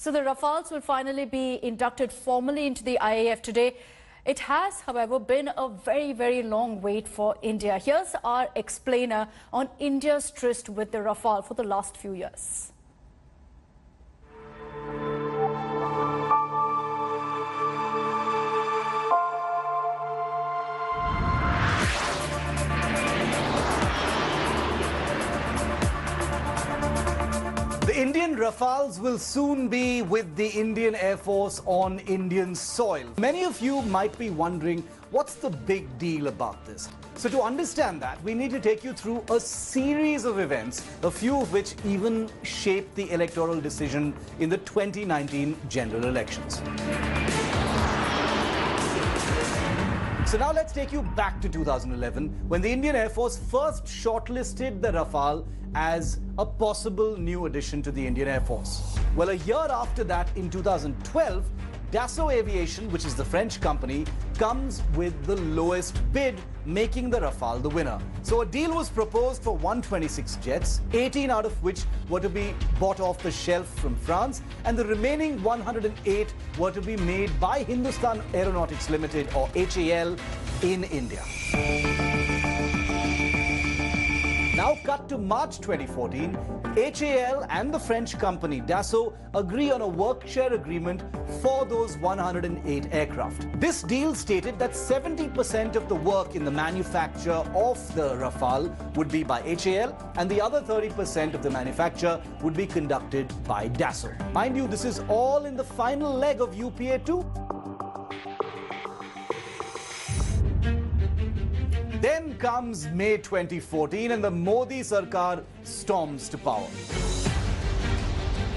So the Rafales will finally be inducted formally into the IAF today. It has, however, been a very, very long wait for India. Here's our explainer on India's tryst with the Rafale for the last few years. The Indian Rafales will soon be with the Indian Air Force on Indian soil. Many of you might be wondering, what's the big deal about this? So to understand that, we need to take you through a series of events, a few of which even shaped the electoral decision in the 2019 general elections. So now let's take you back to 2011, when the Indian Air Force first shortlisted the Rafale as a possible new addition to the Indian Air Force. Well, a year after that, in 2012, Dassault Aviation, which is the French company, comes with the lowest bid, making the Rafale the winner. So a deal was proposed for 126 jets, 18 out of which were to be bought off the shelf from France, and the remaining 108 were to be made by Hindustan Aeronautics Limited, or HAL, in India. Now cut to March 2014, HAL and the French company Dassault agree on a work-share agreement for those 108 aircraft. This deal stated that 70% of the work in the manufacture of the Rafale would be by HAL, and the other 30% of the manufacture would be conducted by Dassault. Mind you, this is all in the final leg of UPA-2. Then comes May 2014 and the Modi Sarkar storms to power.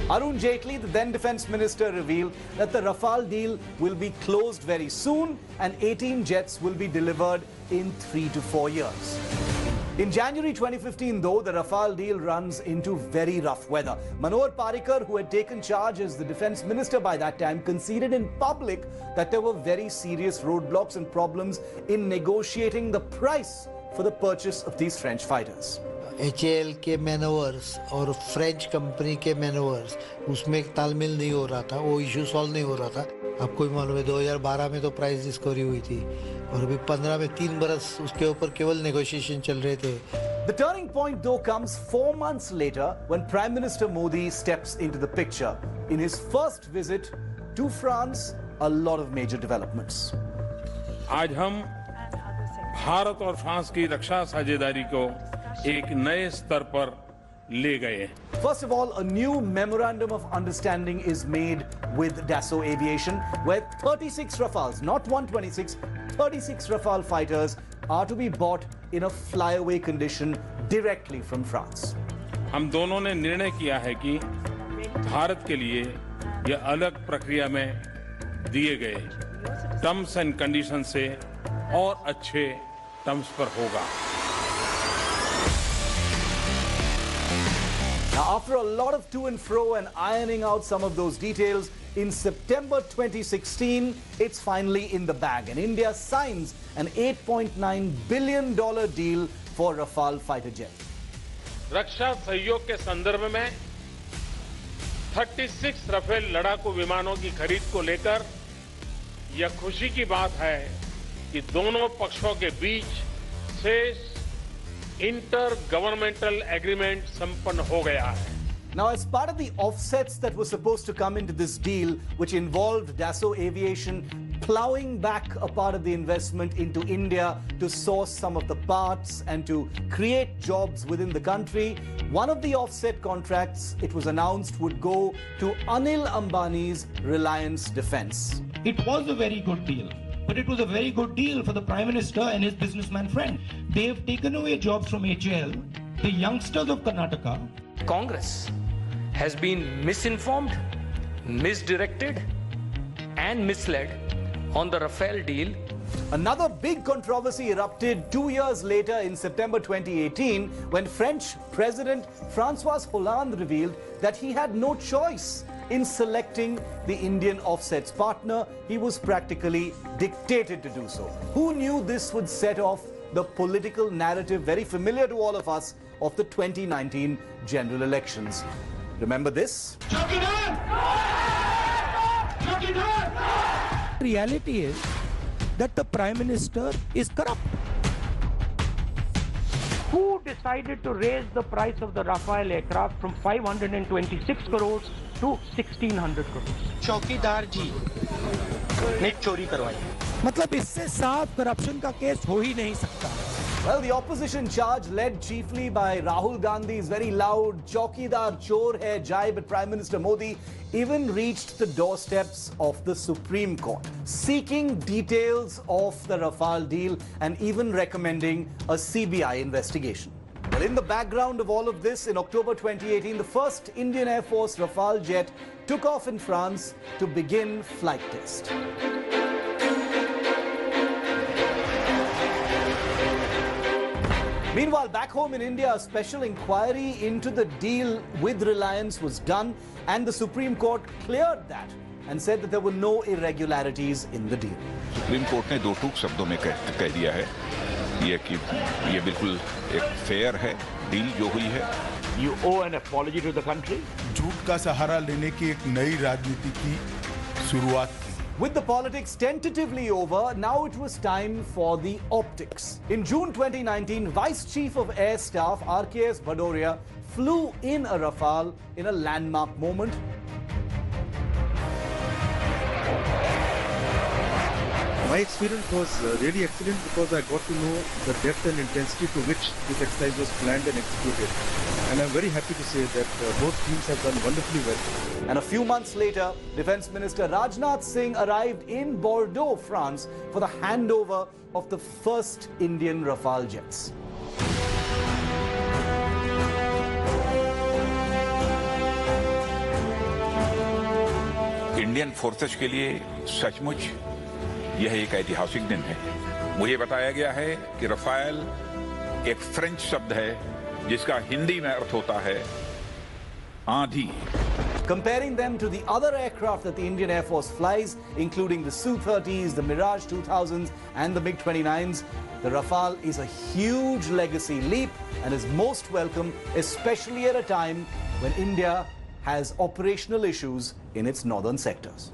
Arun Jaitley, the then Defence Minister, revealed that the Rafale deal will be closed very soon and 18 jets will be delivered in 3 to 4 years. In January 2015, though, the Rafale deal runs into very rough weather. Manohar Parrikar, who had taken charge as the Defence Minister by that time, conceded in public that there were very serious roadblocks and problems in negotiating the price for the purchase of these French fighters. HAL के मैनोवर्स और French company के मैनोवर्स उसमें एक तालमेल नहीं हो रहा था, वो इशू सॉल्व नहीं हो रहा था। आपको भी मालूम है 2012 में तो प्राइस डिस्कवरी हुई थी और अभी 15 में 3 बरस उसके ऊपर केवल नेगोशिएशन चल रहे थे। The turning point, though, comes 4 months later when Prime Minister Modi steps into the picture. In his first visit to France, a lot of major developments. आज हम भारत और फ्रांस की रक्षा साझेदारी को एक नए स्तर पर ले गए। First of all, a new memorandum of understanding is made with Dassault Aviation, where 36 Rafales, not 126, 36 Rafale fighters are to be bought in a flyaway condition directly from France. हम दोनों ने निर्णय किया है कि भारत के लिए यह अलग प्रक्रिया में दिए गए टर्म्स एंड कंडीशन से और अच्छे टर्म्स पर होगा। Now, after a lot of to and fro and ironing out some of those details, in September 2016, it's finally in the bag, and India signs an $8.9 billion deal for Rafale fighter jet. रक्षा सहयोग के संदर्भ में 36 Rafale लड़ाकू विमानों की खरीद को लेकर यह खुशी की बात है कि दोनों पक्षों के बीच शेष इंटर गवर्नमेंटल एग्रीमेंट संपन्न हो गया है। Now, as part of the offsets that were supposed to come into this deal, which involved Dassault Aviation plowing back a part of the investment into India to source some of the parts and to create jobs within the country, one of the offset contracts, it was announced, would go to Anil Ambani's Reliance Defence. It was a very good deal. But it was a very good deal for the Prime Minister and his businessman friend. They have taken away jobs from HAL, the youngsters of Karnataka. Congress has been misinformed, misdirected, and misled on the Rafale deal. Another big controversy erupted 2 years later in September 2018 when French President François Hollande revealed that he had no choice in selecting the Indian offsets partner. He was practically dictated to do so. Who knew this would set off the political narrative very familiar to all of us of the 2019 general elections? Remember this? reality is that the Prime Minister is corrupt. Who decided to raise the price of the Rafale aircraft from 526 crores to 1600 crores? चौकीदार जी ने चोरी करवाई. मतलब इससे साफ corruption का case हो ही नहीं सकता. Well, the opposition charge, led chiefly by Rahul Gandhi's very loud "Chaukidar chor hai" jibe at Prime Minister Modi, even reached the doorsteps of the Supreme Court, seeking details of the Rafale deal and even recommending a CBI investigation. Well, in the background of all of this, in October 2018, the first Indian Air Force Rafale jet took off in France to begin flight test. Meanwhile, back home in India, a special inquiry into the deal with Reliance was done, and the Supreme Court cleared that and said that there were no irregularities in the deal. Supreme court ने दो टूक शब्दों में कह दिया है ये कि ये बिल्कुल एक फेयर है डील जो हुई है. You owe an apology to the country. झूठ का सहारा लेने की एक नई राजनीति की शुरुआत की. With the politics tentatively over, now it was time for the optics. In June 2019, Vice Chief of Air Staff RKS Bhadoria flew in a Rafale in a landmark moment. My experience was really excellent because I got to know the depth and intensity to which this exercise was planned and executed. And I'm very happy to say that both teams have done wonderfully well. And a few months later, Defence Minister Rajnath Singh arrived in Bordeaux, France for the handover of the first Indian Rafale jets. Indian forces के लिए सचमुच यह एक ऐतिहासिक दिन है. मुझे बताया गया है कि रफाल एक फ्रेंच शब्द है जिसका हिंदी में अर्थ होता है आंधी. Comparing them to the other aircraft that the Indian Air Force flies, including the Su-30s, the Mirage 2000s and the MiG-29s, the Rafale is a huge legacy leap and is most welcome, especially at a time when India has operational issues in its northern sectors.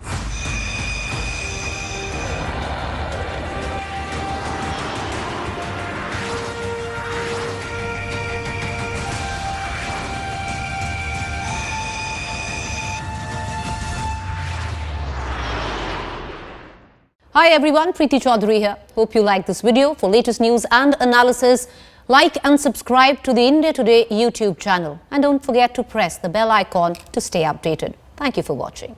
Hi everyone, Preeti Chaudhary here. Hope you like this video. For latest news and analysis, like and subscribe to the India Today YouTube channel. And don't forget to press the bell icon to stay updated. Thank you for watching.